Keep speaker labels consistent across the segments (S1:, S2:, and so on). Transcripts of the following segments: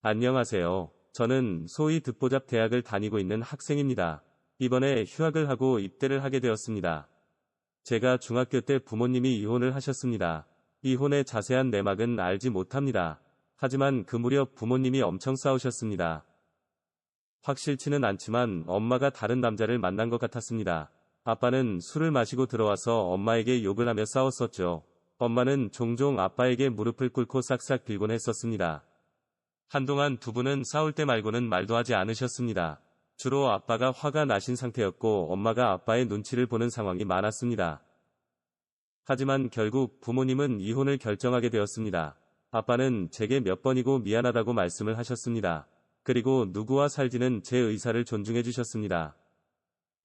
S1: 안녕하세요. 저는 소위 듣보잡 대학을 다니고 있는 학생입니다. 이번에 휴학을 하고 입대를 하게 되었습니다. 제가 중학교 때 부모님이 이혼을 하셨습니다. 이혼의 자세한 내막은 알지 못합니다. 하지만 그 무렵 부모님이 엄청 싸우셨습니다. 확실치는 않지만 엄마가 다른 남자를 만난 것 같았습니다. 아빠는 술을 마시고 들어와서 엄마에게 욕을 하며 싸웠었죠. 엄마는 종종 아빠에게 무릎을 꿇고 싹싹 빌곤 했었습니다. 한동안 두 분은 싸울 때 말고는 말도 하지 않으셨습니다. 주로 아빠가 화가 나신 상태였고 엄마가 아빠의 눈치를 보는 상황이 많았습니다. 하지만 결국 부모님은 이혼을 결정하게 되었습니다. 아빠는 제게 몇 번이고 미안하다고 말씀을 하셨습니다. 그리고 누구와 살지는 제 의사를 존중해 주셨습니다.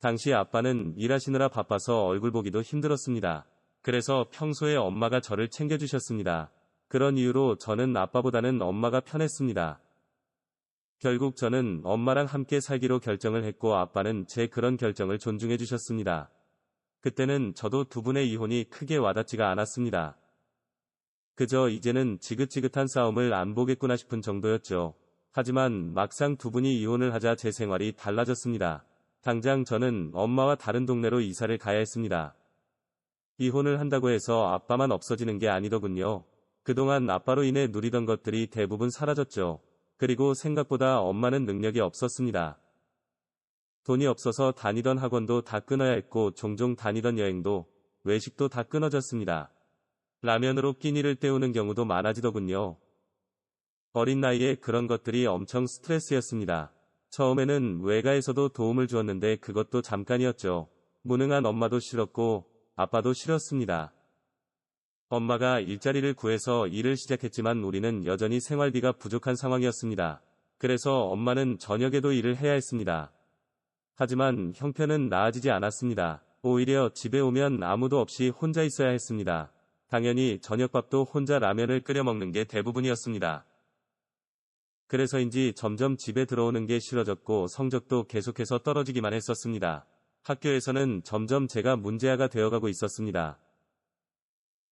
S1: 당시 아빠는 일하시느라 바빠서 얼굴 보기도 힘들었습니다. 그래서 평소에 엄마가 저를 챙겨주셨습니다. 그런 이유로 저는 아빠보다는 엄마가 편했습니다. 결국 저는 엄마랑 함께 살기로 결정을 했고 아빠는 제 그런 결정을 존중해 주셨습니다. 그때는 저도 두 분의 이혼이 크게 와닿지가 않았습니다. 그저 이제는 지긋지긋한 싸움을 안 보겠구나 싶은 정도였죠. 하지만 막상 두 분이 이혼을 하자 제 생활이 달라졌습니다. 당장 저는 엄마와 다른 동네로 이사를 가야 했습니다. 이혼을 한다고 해서 아빠만 없어지는 게 아니더군요. 그동안 아빠로 인해 누리던 것들이 대부분 사라졌죠. 그리고 생각보다 엄마는 능력이 없었습니다. 돈이 없어서 다니던 학원도 다 끊어야 했고 종종 다니던 여행도 외식도 다 끊어졌습니다. 라면으로 끼니를 때우는 경우도 많아지더군요. 어린 나이에 그런 것들이 엄청 스트레스였습니다. 처음에는 외가에서도 도움을 주었는데 그것도 잠깐이었죠. 무능한 엄마도 싫었고 아빠도 싫었습니다. 엄마가 일자리를 구해서 일을 시작했지만 우리는 여전히 생활비가 부족한 상황이었습니다. 그래서 엄마는 저녁에도 일을 해야 했습니다. 하지만 형편은 나아지지 않았습니다. 오히려 집에 오면 아무도 없이 혼자 있어야 했습니다. 당연히 저녁밥도 혼자 라면을 끓여 먹는 게 대부분이었습니다. 그래서인지 점점 집에 들어오는 게 싫어졌고 성적도 계속해서 떨어지기만 했었습니다. 학교에서는 점점 제가 문제아가 되어가고 있었습니다.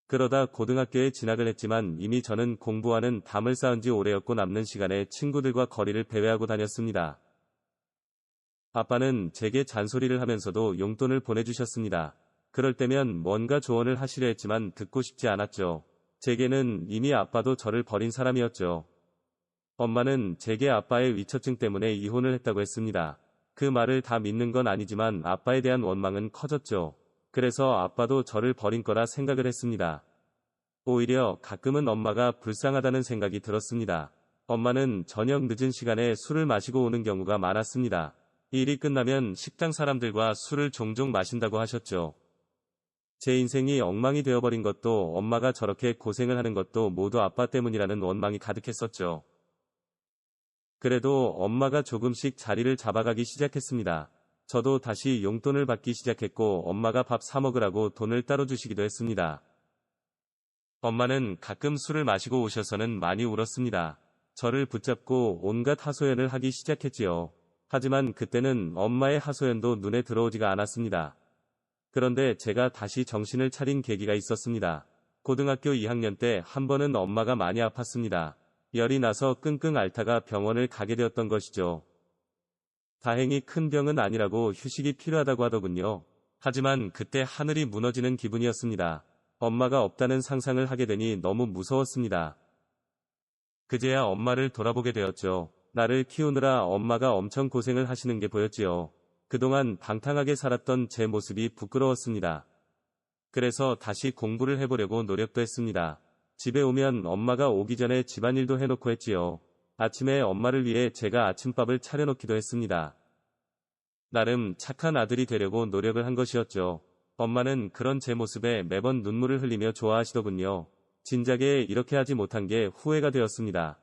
S1: 그러다 고등학교에 진학을 했지만 이미 저는 공부와는 담을 쌓은 지 오래였고 남는 시간에 친구들과 거리를 배회하고 다녔습니다. 아빠는 제게 잔소리를 하면서도 용돈을 보내주셨습니다. 그럴 때면 뭔가 조언을 하시려 했지만 듣고 싶지 않았죠. 제게는 이미 아빠도 저를 버린 사람이었죠. 엄마는 제게 아빠의 위처증 때문에 이혼을 했다고 했습니다. 그 말을 다 믿는 건 아니지만 아빠에 대한 원망은 커졌죠. 그래서 아빠도 저를 버린 거라 생각을 했습니다. 오히려 가끔은 엄마가 불쌍하다는 생각이 들었습니다. 엄마는 저녁 늦은 시간에 술을 마시고 오는 경우가 많았습니다. 일이 끝나면 식당 사람들과 술을 종종 마신다고 하셨죠. 제 인생이 엉망이 되어버린 것도 엄마가 저렇게 고생을 하는 것도 모두 아빠 때문이라는 원망이 가득했었죠. 그래도 엄마가 조금씩 자리를 잡아가기 시작했습니다. 저도 다시 용돈을 받기 시작했고 엄마가 밥 사 먹으라고 돈을 따로 주시기도 했습니다. 엄마는 가끔 술을 마시고 오셔서는 많이 울었습니다. 저를 붙잡고 온갖 하소연을 하기 시작했지요. 하지만 그때는 엄마의 하소연도 눈에 들어오지가 않았습니다. 그런데 제가 다시 정신을 차린 계기가 있었습니다. 고등학교 2학년 때 한 번은 엄마가 많이 아팠습니다. 열이 나서 끙끙 앓다가 병원을 가게 되었던 것이죠. 다행히 큰 병은 아니라고 휴식이 필요하다고 하더군요. 하지만 그때 하늘이 무너지는 기분이었습니다. 엄마가 없다는 상상을 하게 되니 너무 무서웠습니다. 그제야 엄마를 돌아보게 되었죠. 나를 키우느라 엄마가 엄청 고생을 하시는 게 보였지요. 그동안 방탕하게 살았던 제 모습이 부끄러웠습니다. 그래서 다시 공부를 해보려고 노력도 했습니다. 집에 오면 엄마가 오기 전에 집안일도 해놓고 했지요. 아침에 엄마를 위해 제가 아침밥을 차려놓기도 했습니다. 나름 착한 아들이 되려고 노력을 한 것이었죠. 엄마는 그런 제 모습에 매번 눈물을 흘리며 좋아하시더군요. 진작에 이렇게 하지 못한 게 후회가 되었습니다.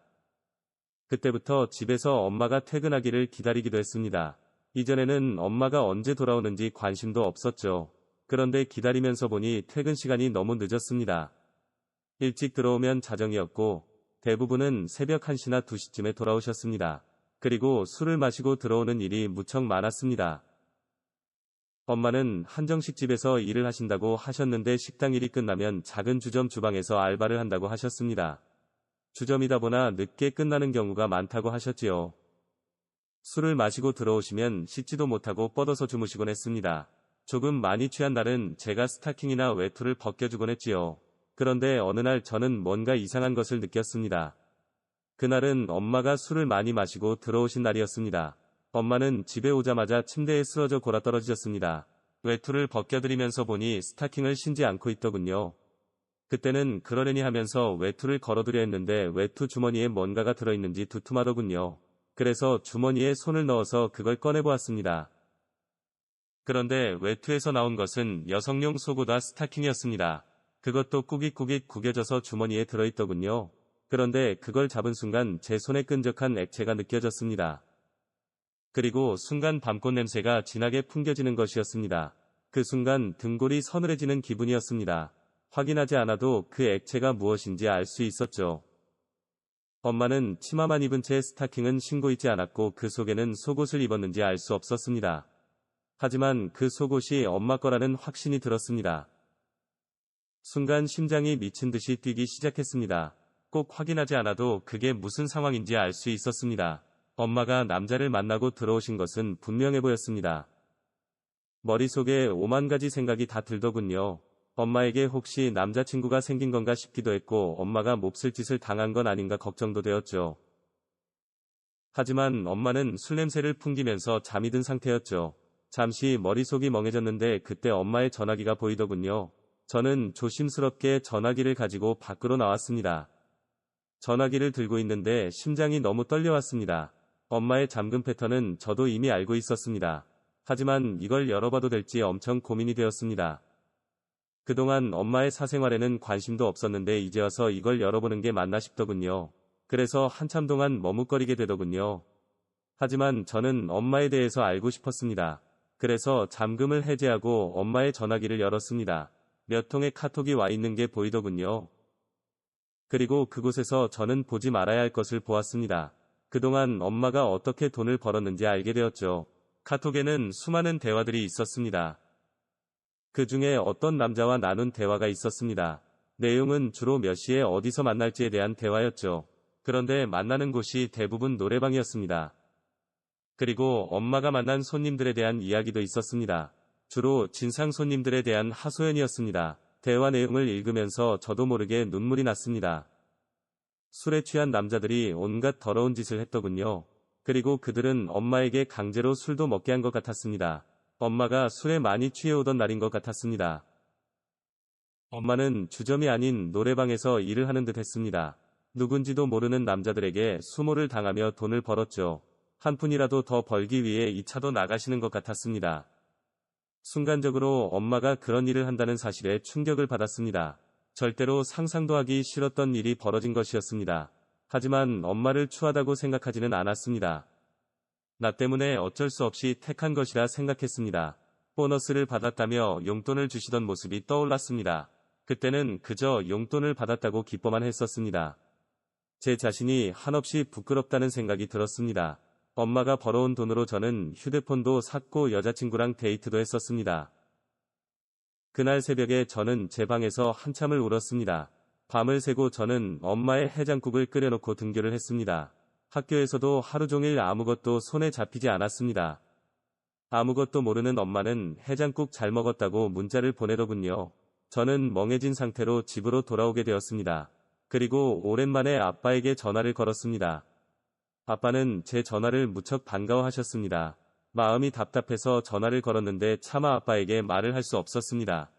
S1: 그때부터 집에서 엄마가 퇴근하기를 기다리기도 했습니다. 이전에는 엄마가 언제 돌아오는지 관심도 없었죠. 그런데 기다리면서 보니 퇴근 시간이 너무 늦었습니다. 일찍 들어오면 자정이었고 대부분은 새벽 1시나 2시쯤에 돌아오셨습니다. 그리고 술을 마시고 들어오는 일이 무척 많았습니다. 엄마는 한정식 집에서 일을 하신다고 하셨는데 식당 일이 끝나면 작은 주점 주방에서 알바를 한다고 하셨습니다. 주점이다 보나 늦게 끝나는 경우가 많다고 하셨지요. 술을 마시고 들어오시면 씻지도 못하고 뻗어서 주무시곤 했습니다. 조금 많이 취한 날은 제가 스타킹이나 외투를 벗겨주곤 했지요. 그런데 어느 날 저는 뭔가 이상한 것을 느꼈습니다. 그날은 엄마가 술을 많이 마시고 들어오신 날이었습니다. 엄마는 집에 오자마자 침대에 쓰러져 골아떨어지셨습니다. 외투를 벗겨드리면서 보니 스타킹을 신지 않고 있더군요. 그때는 그러려니 하면서 외투를 걸어두려 했는데 외투 주머니에 뭔가가 들어있는지 두툼하더군요. 그래서 주머니에 손을 넣어서 그걸 꺼내보았습니다. 그런데 외투에서 나온 것은 여성용 속옷과 스타킹이었습니다. 그것도 꾸깃꾸깃 구겨져서 주머니에 들어있더군요. 그런데 그걸 잡은 순간 제 손에 끈적한 액체가 느껴졌습니다. 그리고 순간 밤꽃 냄새가 진하게 풍겨지는 것이었습니다. 그 순간 등골이 서늘해지는 기분이었습니다. 확인하지 않아도 그 액체가 무엇인지 알 수 있었죠. 엄마는 치마만 입은 채 스타킹은 신고 있지 않았고 그 속에는 속옷을 입었는지 알 수 없었습니다. 하지만 그 속옷이 엄마 거라는 확신이 들었습니다. 순간 심장이 미친 듯이 뛰기 시작했습니다. 꼭 확인하지 않아도 그게 무슨 상황인지 알 수 있었습니다. 엄마가 남자를 만나고 들어오신 것은 분명해 보였습니다. 머릿속에 오만 가지 생각이 다 들더군요. 엄마에게 혹시 남자친구가 생긴 건가 싶기도 했고 엄마가 몹쓸 짓을 당한 건 아닌가 걱정도 되었죠. 하지만 엄마는 술 냄새를 풍기면서 잠이 든 상태였죠. 잠시 머릿속이 멍해졌는데 그때 엄마의 전화기가 보이더군요. 저는 조심스럽게 전화기를 가지고 밖으로 나왔습니다. 전화기를 들고 있는데 심장이 너무 떨려왔습니다. 엄마의 잠금 패턴은 저도 이미 알고 있었습니다. 하지만 이걸 열어봐도 될지 엄청 고민이 되었습니다. 그동안 엄마의 사생활에는 관심도 없었는데 이제 와서 이걸 열어보는 게 맞나 싶더군요. 그래서 한참 동안 머뭇거리게 되더군요. 하지만 저는 엄마에 대해서 알고 싶었습니다. 그래서 잠금을 해제하고 엄마의 전화기를 열었습니다. 몇 통의 카톡이 와 있는 게 보이더군요. 그리고 그곳에서 저는 보지 말아야 할 것을 보았습니다. 그동안 엄마가 어떻게 돈을 벌었는지 알게 되었죠. 카톡에는 수많은 대화들이 있었습니다. 그 중에 어떤 남자와 나눈 대화가 있었습니다. 내용은 주로 몇 시에 어디서 만날지에 대한 대화였죠. 그런데 만나는 곳이 대부분 노래방이었습니다. 그리고 엄마가 만난 손님들에 대한 이야기도 있었습니다. 주로 진상 손님들에 대한 하소연이었습니다. 대화 내용을 읽으면서 저도 모르게 눈물이 났습니다. 술에 취한 남자들이 온갖 더러운 짓을 했더군요. 그리고 그들은 엄마에게 강제로 술도 먹게 한 것 같았습니다. 엄마가 술에 많이 취해오던 날인 것 같았습니다. 엄마는 주점이 아닌 노래방에서 일을 하는 듯 했습니다. 누군지도 모르는 남자들에게 수모를 당하며 돈을 벌었죠. 한 푼이라도 더 벌기 위해 이 차도 나가시는 것 같았습니다. 순간적으로 엄마가 그런 일을 한다는 사실에 충격을 받았습니다. 절대로 상상도 하기 싫었던 일이 벌어진 것이었습니다. 하지만 엄마를 추하다고 생각하지는 않았습니다. 나 때문에 어쩔 수 없이 택한 것이라 생각했습니다. 보너스를 받았다며 용돈을 주시던 모습이 떠올랐습니다. 그때는 그저 용돈을 받았다고 기뻐만 했었습니다. 제 자신이 한없이 부끄럽다는 생각이 들었습니다. 엄마가 벌어온 돈으로 저는 휴대폰도 샀고 여자친구랑 데이트도 했었습니다. 그날 새벽에 저는 제 방에서 한참을 울었습니다. 밤을 새고 저는 엄마의 해장국을 끓여놓고 등교를 했습니다. 학교에서도 하루 종일 아무것도 손에 잡히지 않았습니다. 아무것도 모르는 엄마는 해장국 잘 먹었다고 문자를 보내더군요. 저는 멍해진 상태로 집으로 돌아오게 되었습니다. 그리고 오랜만에 아빠에게 전화를 걸었습니다. 아빠는 제 전화를 무척 반가워하셨습니다. 마음이 답답해서 전화를 걸었는데 차마 아빠에게 말을 할 수 없었습니다.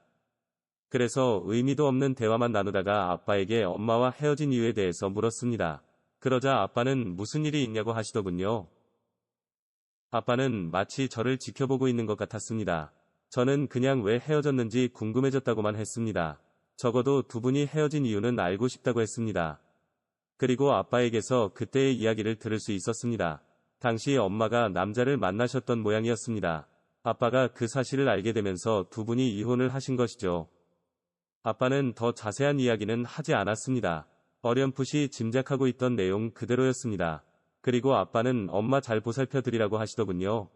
S1: 그래서 의미도 없는 대화만 나누다가 아빠에게 엄마와 헤어진 이유에 대해서 물었습니다. 그러자 아빠는 무슨 일이 있냐고 하시더군요. 아빠는 마치 저를 지켜보고 있는 것 같았습니다. 저는 그냥 왜 헤어졌는지 궁금해졌다고만 했습니다. 적어도 두 분이 헤어진 이유는 알고 싶다고 했습니다. 그리고 아빠에게서 그때의 이야기를 들을 수 있었습니다. 당시 엄마가 남자를 만나셨던 모양이었습니다. 아빠가 그 사실을 알게 되면서 두 분이 이혼을 하신 것이죠. 아빠는 더 자세한 이야기는 하지 않았습니다. 어렴풋이 짐작하고 있던 내용 그대로였습니다. 그리고 아빠는 엄마 잘 보살펴 드리라고 하시더군요.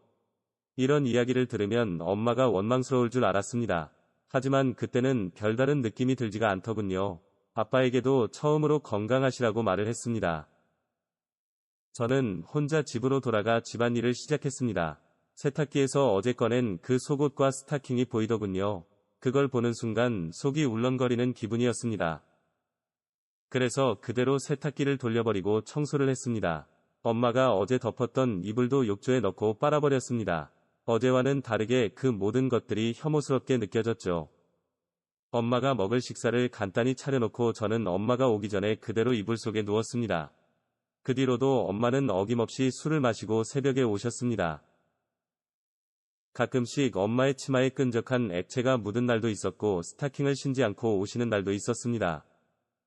S1: 이런 이야기를 들으면 엄마가 원망스러울 줄 알았습니다. 하지만 그때는 별다른 느낌이 들지가 않더군요. 아빠에게도 처음으로 건강하시라고 말을 했습니다. 저는 혼자 집으로 돌아가 집안일을 시작했습니다. 세탁기에서 어제 꺼낸 그 속옷과 스타킹이 보이더군요. 그걸 보는 순간 속이 울렁거리는 기분이었습니다. 그래서 그대로 세탁기를 돌려버리고 청소를 했습니다. 엄마가 어제 덮었던 이불도 욕조에 넣고 빨아버렸습니다. 어제와는 다르게 그 모든 것들이 혐오스럽게 느껴졌죠. 엄마가 먹을 식사를 간단히 차려놓고 저는 엄마가 오기 전에 그대로 이불 속에 누웠습니다. 그 뒤로도 엄마는 어김없이 술을 마시고 새벽에 오셨습니다. 가끔씩 엄마의 치마에 끈적한 액체가 묻은 날도 있었고 스타킹을 신지 않고 오시는 날도 있었습니다.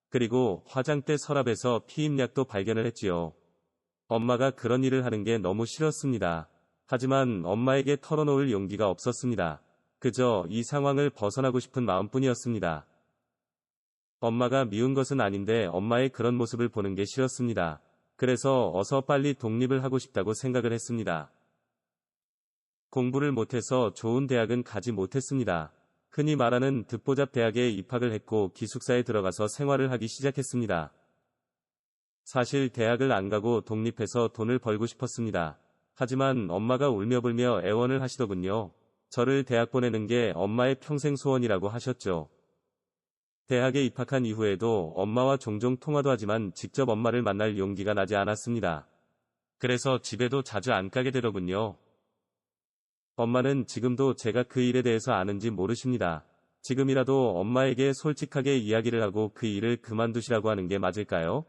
S1: 그리고 화장대 서랍에서 피임약도 발견을 했지요. 엄마가 그런 일을 하는 게 너무 싫었습니다. 하지만 엄마에게 털어놓을 용기가 없었습니다. 그저 이 상황을 벗어나고 싶은 마음뿐이었습니다. 엄마가 미운 것은 아닌데 엄마의 그런 모습을 보는 게 싫었습니다. 그래서 어서 빨리 독립을 하고 싶다고 생각을 했습니다. 공부를 못해서 좋은 대학은 가지 못했습니다. 흔히 말하는 듣보잡 대학에 입학을 했고 기숙사에 들어가서 생활을 하기 시작했습니다. 사실 대학을 안 가고 독립해서 돈을 벌고 싶었습니다. 하지만 엄마가 울며불며 애원을 하시더군요. 저를 대학 보내는 게 엄마의 평생 소원이라고 하셨죠. 대학에 입학한 이후에도 엄마와 종종 통화도 하지만 직접 엄마를 만날 용기가 나지 않았습니다. 그래서 집에도 자주 안 가게 되더군요. 엄마는 지금도 제가 그 일에 대해서 아는지 모르십니다. 지금이라도 엄마에게 솔직하게 이야기를 하고 그 일을 그만두시라고 하는 게 맞을까요?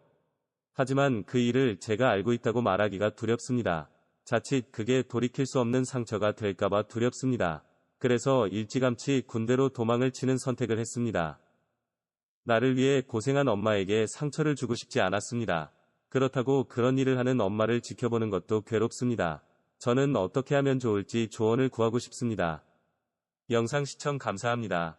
S1: 하지만 그 일을 제가 알고 있다고 말하기가 두렵습니다. 자칫 그게 돌이킬 수 없는 상처가 될까봐 두렵습니다. 그래서 일찌감치 군대로 도망을 치는 선택을 했습니다. 나를 위해 고생한 엄마에게 상처를 주고 싶지 않았습니다. 그렇다고 그런 일을 하는 엄마를 지켜보는 것도 괴롭습니다. 저는 어떻게 하면 좋을지 조언을 구하고 싶습니다. 영상 시청 감사합니다.